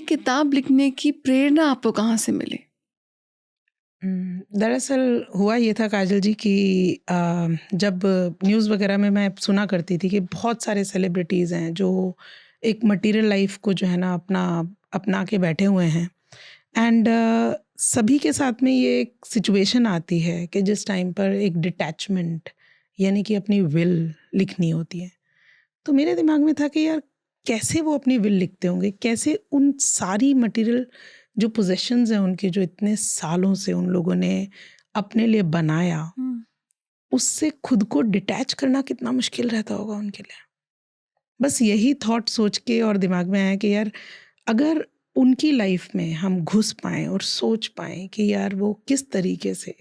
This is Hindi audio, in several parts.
किताब लिखने की प्रेरणा आपको कहाँ से मिली? दरअसल हुआ ये था काजल जी कि जब न्यूज़ वगैरह में मैं सुना करती थी कि बहुत सारे सेलिब्रिटीज़ हैं जो एक मटेरियल लाइफ को जो है ना अपना के बैठे हुए हैं। एंड सभी के साथ में ये एक सिचुएशन आती है कि जिस टाइम पर एक डिटैचमेंट यानी कि अपनी विल लिखनी होती है। तो मेरे दिमाग में था कि यार कैसे वो अपनी विल लिखते होंगे, कैसे उन सारी मटेरियल जो पोजेशंस हैं उनके, जो इतने सालों से उन लोगों ने अपने लिए बनाया, उससे खुद को डिटैच करना कितना मुश्किल रहता होगा उनके लिए। बस यही थॉट सोच के और दिमाग में आया कि यार अगर उनकी लाइफ में हम घुस पाएँ और सोच पाएँ कि यार वो किस तरीके से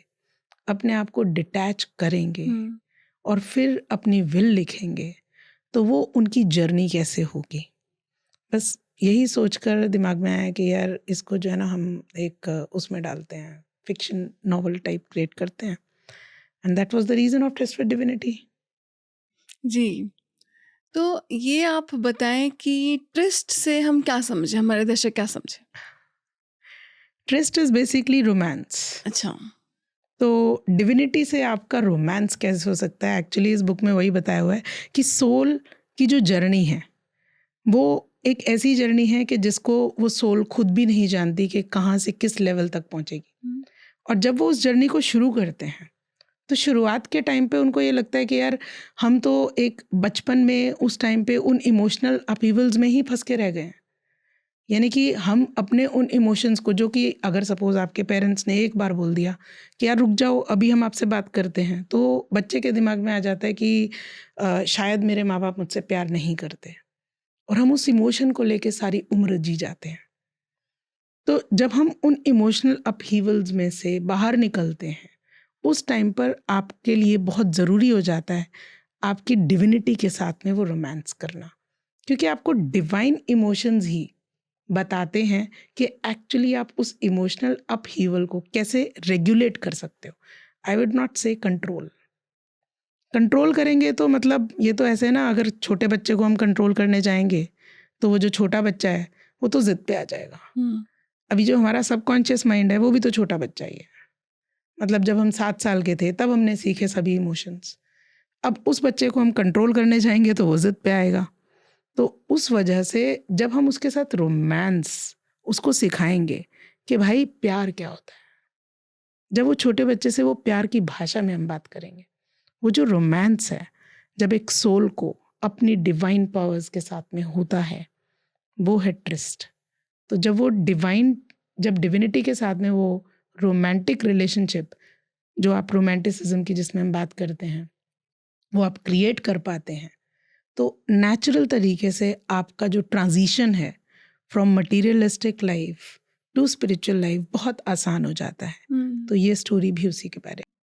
अपने आप को डिटैच करेंगे और फिर अपनी विल लिखेंगे, तो वो उनकी जर्नी कैसे होगी। बस यही सोचकर दिमाग में आया कि यार इसको जो है ना हम एक उसमें डालते हैं, फिक्शन नॉवल टाइप क्रिएट करते हैं। And that was the reason of trust with divinity. जी। तो ये आप बताएं कि ट्रस्ट से हम क्या समझें, हमारे दर्शक क्या समझें? Trust is basically romance. अच्छा। तो डिविनिटी से आपका रोमांस कैसे हो सकता है? एक्चुअली इस बुक में वही बताया हुआ है कि सोल की जो जर्नी है वो एक ऐसी जर्नी है कि जिसको वो सोल खुद भी नहीं जानती कि कहाँ से किस लेवल तक पहुँचेगी। और जब वो उस जर्नी को शुरू करते हैं तो शुरुआत के टाइम पे उनको ये लगता है कि यार हम तो एक बचपन में उस टाइम पे उन इमोशनल अपीवल्स में ही फंस के रह गए हैं। यानी कि हम अपने उन इमोशंस को, जो कि अगर सपोज आपके पेरेंट्स ने एक बार बोल दिया कि यार रुक जाओ अभी हम आपसे बात करते हैं, तो बच्चे के दिमाग में आ जाता है कि शायद मेरे माँ बाप मुझसे प्यार नहीं करते, और हम उस इमोशन को लेके सारी उम्र जी जाते हैं। तो जब हम उन इमोशनल अपहीवल्स में से बाहर निकलते हैं, उस टाइम पर आपके लिए बहुत ज़रूरी हो जाता है आपकी डिविनिटी के साथ में वो रोमांस करना, क्योंकि आपको डिवाइन इमोशंस ही बताते हैं कि एक्चुअली आप उस इमोशनल अपहीवल को कैसे रेगुलेट कर सकते हो। आई वुड नॉट से कंट्रोल। कंट्रोल करेंगे तो मतलब ये तो ऐसे ना, अगर छोटे बच्चे को हम कंट्रोल करने जाएंगे तो वो जो छोटा बच्चा है वो तो जिद पे आ जाएगा। अभी जो हमारा सबकॉन्शियस माइंड है वो भी तो छोटा बच्चा ही है। मतलब जब हम 7 साल के थे तब हमने सीखे सभी इमोशंस। अब उस बच्चे को हम कंट्रोल करने जाएंगे तो वो जिद पे आएगा। तो उस वजह से जब हम उसके साथ रोमांस उसको सिखाएंगे कि भाई प्यार क्या होता है, जब वो छोटे बच्चे से वो प्यार की भाषा में हम बात करेंगे, वो जो रोमांस है जब एक सोल को अपनी डिवाइन पावर्स के साथ में होता है, वो है ट्रस्ट। तो जब डिविनिटी के साथ में वो रोमांटिक रिलेशनशिप, जो आप रोमांटिसिज्म की जिसमें हम बात करते हैं, वो आप क्रिएट कर पाते हैं, तो नेचुरल तरीके से आपका जो ट्रांजिशन है from materialistic life to spiritual life बहुत आसान हो जाता है। तो ये स्टोरी भी उसी के बारे में।